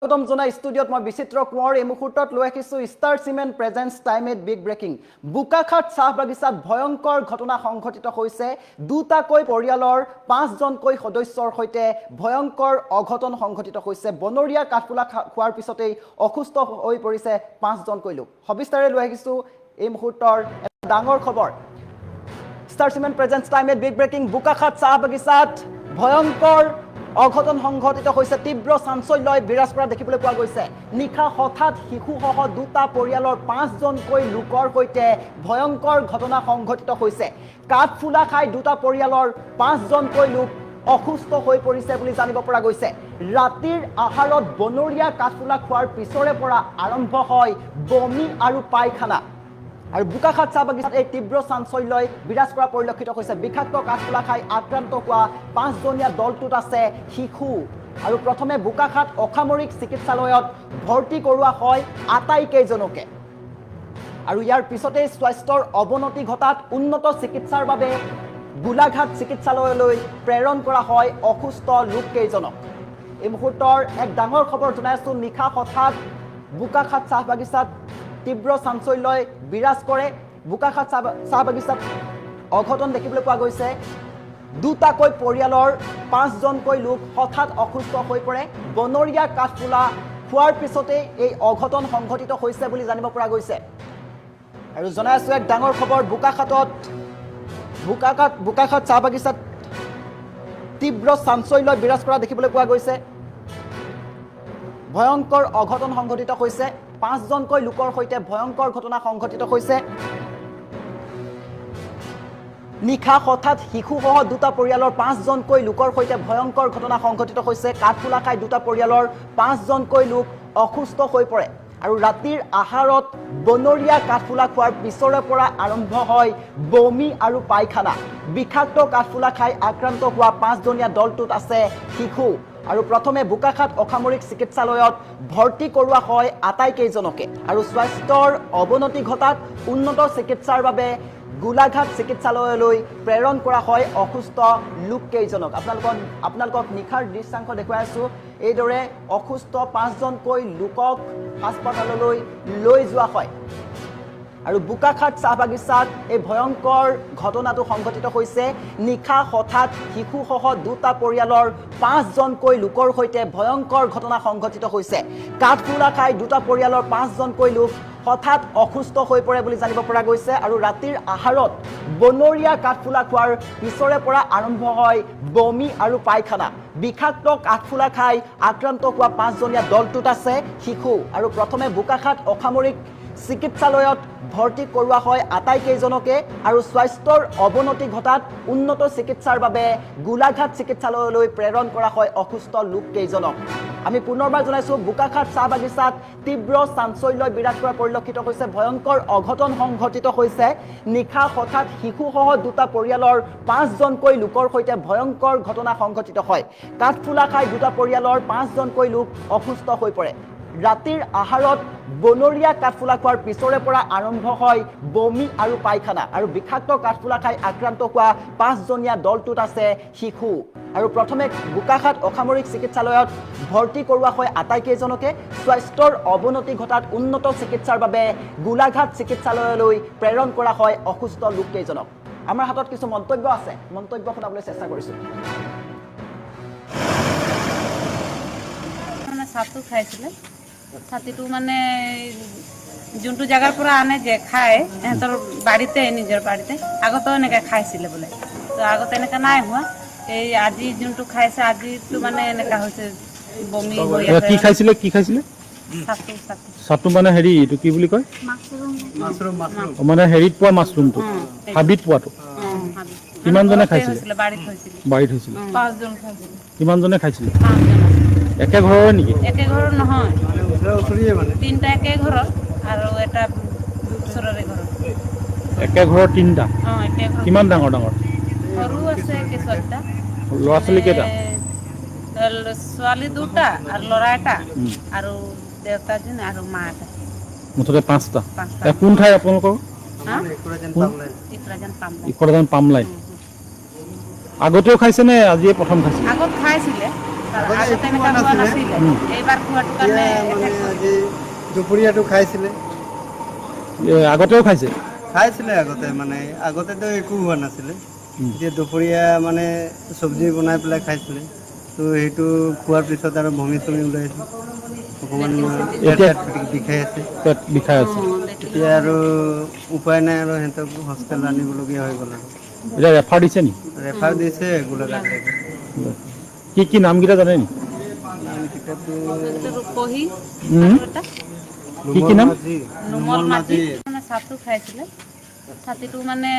স্বাগতম জনাই ষ্টুডিঅ'ত মই বিচিত্ৰ কোঁৱৰ এই মুহূৰ্তত লৈ আহিছোঁ star cement presence time at big breaking Bokakhat চাহ বাগিচাত ভয়ংকৰ ঘটনা সংঘটিত হৈছে দুটাকৈ পৰিয়ালৰ 5জনকৈ সদস্যৰ সৈতে ভয়ংকৰ অঘটন সংঘটিত হৈছে বনৰীয়া কাঠফুলা খোৱাৰ পিছতেই অসুস্থ হৈ পৰিছে 5জনকৈ লোক সবিস্তাৰে লৈ আহিছোঁ এই মুহূৰ্তৰ এটা ডাঙৰ খবৰ star cement presence time at big breaking Bokakhat চাহ বাগিচাত ভয়ংকৰ অঘটন সংঘটিত হৈছে তীব্ৰ চাঞ্চল্যই বিৰাজ কৰা দেখিবলৈ পোৱা গৈছে নিশা হঠাৎ শিশুসহ দুটা পৰিয়ালৰ 5জনকৈ লোকৰ সৈতে ভয়ংকৰ ঘটনা সংঘটিত হৈছে কাঠফুলা খাই দুটা পৰিয়ালৰ 5জনকৈ লোক অসুস্থ হৈ পৰিছে বুলি জানিব পৰা গৈছে ৰাতিৰ আহাৰত বনৰীয়া কাঠফুলা খোৱাৰ পিছৰে পৰা আৰম্ভ হয় বমি আৰু পায়খানা আৰু বোকাখাট চাহ বাগিচাত এই তীব্ৰ চাঞ্চল্যই বিৰাজ কৰা পৰিলক্ষিত হৈছে বিষাক্ত কাঠফুলা খাই আক্ৰান্ত হোৱা 5জনীয়া দলটোত আছে শিশু আৰু প্ৰথমে বোকাখাট অসামৰিক চিকিৎসালয়ত ভৰ্তি কৰোৱা হয় আটাইকেইজনকে আৰু ইয়াৰ পিছতে স্বাস্থ্যৰ অৱনতি ঘটাত উন্নত চিকিৎসাৰ বাবে গোলাঘাট চিকিৎসালয়লৈ প্ৰেৰণ কৰা হয় অসুস্থ লোককেইজনক এই মুহূৰ্তৰ এক ডাঙৰ খবৰ জনাই আছোঁ নিশা হঠাৎ বোকাখাট চাহ বাগিচাত তীব্ৰ চাঞ্চল্যই বিৰাজ কৰে বোকাখাট চাহ বাগিচাত অঘটন দেখিবলৈ পোৱা গৈছে দুটাকৈ পৰিয়ালৰ 5জনকৈ লোক হঠাৎ অসুস্থ হৈ পৰে বনৰীয়া কাঠফুলা খোৱাৰ পিছতে এই অঘটন সংঘটিত হৈছে বুলি জানিব পৰা গৈছে আৰু জনাই আছোঁ এক ডাঙৰ খবৰ বোকাখাট চাহ বাগিচাত তীব্ৰ চাঞ্চল্যই বিৰাজ কৰা দেখিবলৈ পোৱা গৈছে ভয়ংকৰ অঘটন সংঘটিত হৈছে 5জনকৈ লোকৰ সৈতে ভয়ংকৰ ঘটনা সংঘটিত হৈছে নিশা হঠাৎ শিশুসহ দুটা পৰিয়ালৰ 5জনকৈ লোকৰ সৈতে ভয়ংকৰ ঘটনা সংঘটিত হৈছে কাঠফুলা খাই দুটা পৰিয়ালৰ 5জনকৈ লোক অসুস্থ হৈ পৰে আৰু ৰাতিৰ আহাৰত বনৰীয়া কাঠফুলা খোৱাৰ পিছৰে পৰা আৰম্ভ হয় বমি আৰু পায়খানা বিষাক্ত কাঠফুলা খাই আক্ৰান্ত হোৱা 5জনীয়া দলটোত আছে শিশু আৰু প্ৰথমে বোকাখাট অসামৰিক চিকিৎসালয়ত ভৰ্তি কৰোৱা হয় আটাইকেইজনকে আৰু স্বাস্থ্যৰ অৱনতি ঘটাত উন্নত চিকিৎসাৰ বাবে গোলাঘাট চিকিৎসালয়লৈ প্ৰেৰণ কৰা হয় অসুস্থ লোককেইজনক আপোনালোকক নিশাৰ দৃশ্যাংশ দেখুৱাই আছোঁ এইদৰে অসুস্থ 5জনকৈ লোকক হাস্পতাললৈ লৈ যোৱা হয় আৰু বোকাখাট চাহ বাগিচাত এই ভয়ংকৰ ঘটনাটো সংঘটিত হৈছে নিশা হঠাৎ শিশুসহ দুটা পৰিয়ালৰ 5জনকৈ লোকৰ সৈতে ভয়ংকৰ ঘটনা সংঘটিত হৈছে কাঠফুলা খাই দুটা পৰিয়ালৰ 5জনকৈ লোক হঠাৎ অসুস্থ হৈ পৰে বুলি জানিব পৰা গৈছে আৰু ৰাতিৰ আহাৰত বনৰীয়া কাঠফুলা খোৱাৰ পিছৰে পৰা আৰম্ভ হয় বমি আৰু পায়খানা বিষাক্ত কাঠফুলা খাই আক্ৰান্ত হোৱা 5জনীয়া দলটোত আছে শিশু আৰু প্ৰথমে বোকাখাট অসামৰিক চিকিৎসালয়ত ভৰ্তি কৰোৱা হয় আটাইকেইজনকে আৰু স্বাস্থ্যৰ অৱনতি ঘটাত উন্নত চিকিৎসাৰ বাবে গোলাঘাট চিকিৎসালয়লৈ প্ৰেৰণ কৰা হয় অসুস্থ লোককেইজনক আমি পুনৰবাৰ জনাইছোঁ বোকাখাট চাহ বাগিচাত তীব্ৰ চাঞ্চল্যই বিৰাজ কৰা পৰিলক্ষিত হৈছে ভয়ংকৰ অঘটন সংঘটিত হৈছে নিশা হঠাৎ শিশুসহ দুটা পৰিয়ালৰ 5জনকৈ লোকৰ সৈতে ভয়ংকৰ ঘটনা সংঘটিত হয় কাঠফুলা খাই দুটা পৰিয়ালৰ 5জনকৈ লোক অসুস্থ হৈ পৰে ৰাতিৰ আহাৰত বনৰীয়া কাঠফুলা খোৱাৰ পিছৰে পৰা আৰম্ভ হয় বমি আৰু পায়খানা আৰু বিষাক্ত কাঠফুলা খাই আক্ৰান্ত হোৱা 5জনীয়া দলটোত আছে শিশু আৰু প্ৰথমে বোকাখাট অসামৰিক চিকিৎসালয়ত ভৰ্তি কৰোৱা হয় আটাইকেইজনকে স্বাস্থ্যৰ অৱনতি ঘটাত উন্নত চিকিৎসাৰ বাবে গোলাঘাট চিকিৎসালয়লৈ প্ৰেৰণ কৰা হয় অসুস্থ লোককেইজনক আমাৰ হাতত কিছু মন্তব্য আছে মন্তব্য শুনাবলৈ চেষ্টা কৰিছোঁ ছাতু খাইছিলে ছাতিটো মানে যোনটো জায়গাৰ পৰা আনে যে খায় সিহঁতৰ বাৰীতে নিজৰ বাৰীতে আগতো এনেকৈ খাইছিলে বোলে তো আগতে এনেকৈ নাই হোৱা এই আজি যোনটো খাইছে আজিটো মানে এনেকুৱা হৈছে বমি হৈ আছে কি খাইছিলে ছাতু ছাতু মানে হেৰি এইটো কি বুলি কয় মাছৰুম মানে হেৰিত পোৱা মাছৰুমটো হাবিত পোৱাটো কিমানজনে খাইছিলে বাৰীত হৈছিলে 5জন খাইছিলে কিমানজনে খাইছিলে 5জন একে ঘৰৰে নেকি একে ঘৰৰ নহয় তিনিটা একে ঘৰৰ আৰু এটা ওচৰৰে ঘৰৰ একে ঘৰৰ তিনিটা একে ঘৰ কিমান ডাঙৰ ডাঙৰ সৰু আছে কেঁচুৱাটা ল'ৰা ছোৱালী কেইটা ছোৱালী দুটা আৰু ল'ৰা এটা আৰু দেউতাজন আৰু মা এটা মুঠতে 5টা কোন ঠাই আপোনালোকৰ ইকৰাজান পামলাই আগতেও খাইছে নে আজিয়ে প্ৰথম খাইছে আগত খাইছিলে আগতে এনেকুৱা হোৱা নাছিলে এইবাৰ খোৱাটো কাৰণে মানে আজি দুপৰীয়াটো খাইছিলে আগতেও খাইছে খাইছিলে আগতে মানে আগতেতো একো হোৱা নাছিলে এতিয়া দুপৰীয়া মানে চব্জি বনাই পেলাই খাইছিলে তো সেইটো খোৱাৰ পিছত আৰু বমি চমি ওলাইছে অকণমান পেট বিষাই আছে পেট বিষাই আছে এতিয়া আৰু উপায় নাই আৰু সিহঁতক হস্পিটেল আনিবলগীয়া হৈ গ'ল আৰু এতিয়া ৰেফাৰ দিছে নি ৰেফাৰ দিছে গোলাঘাট কি নামকেইটা জানে নি নামকেইটাতো ৰূপহী উম। আৰু এটা কি নাম নুমল মাটি মানে ছাতু খাইছিলে ছাতিটো মানে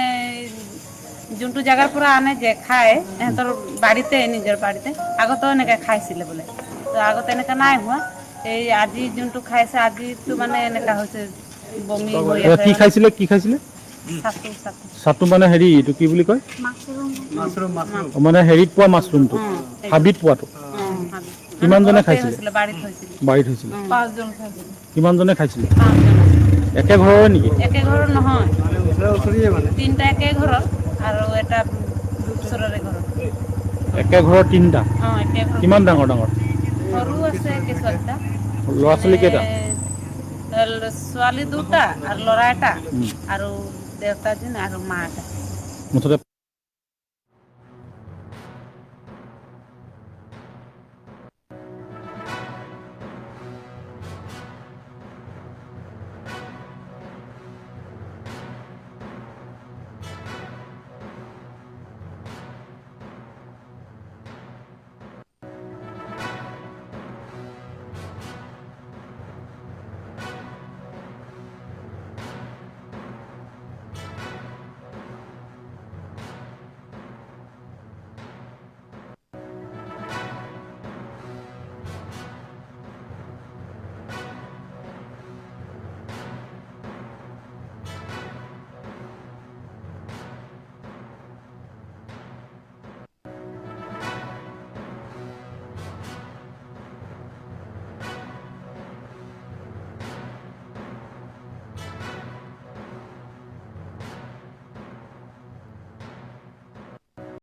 যোনটো জাগাৰ পৰা আনে যে খায় সিহঁতৰ বাড়িতে নিজৰ বাড়িতে আগতেও এনেকৈ খাইছিলে বোলে তো আগতে এনেকৈ নাই হোৱা এই আজি যোনটো খাইছে আজিতো মানে এনেকুৱা হৈছে বমি হৈ আছে কি খাইছিলে কি খাইছিলে ছাতু ছাতু ছাতু মানে হেৰি এইটো কি বুলি কয় মাছৰুম মানে হেৰিত পোৱা মাছৰুমটো হাবিত পোৱাটো কিমানজনে খাইছিলে বাড়িত হৈছিলে বাৰীত হৈছিলে 5 জন খাইছিলে কিমানজনে খাইছিলে 5 জন একে ঘৰৰে নেকি একে ঘৰৰ নহয় মানে ওচৰা-ওচৰিয়ে মানে তিনিটা একে ঘৰৰ আৰু এটা ওচৰৰে ঘৰৰ একে ঘৰৰ তিনিটা একে ঘৰৰ কিমান ডাঙৰ ডাঙৰ সৰু আছে কেঁচুৱা এটা ল'ৰা ছোৱালী কেইটা ছোৱালী দুটা আৰু ল'ৰা এটা আৰু দেউতাজন আৰু মা এটা মুঠতে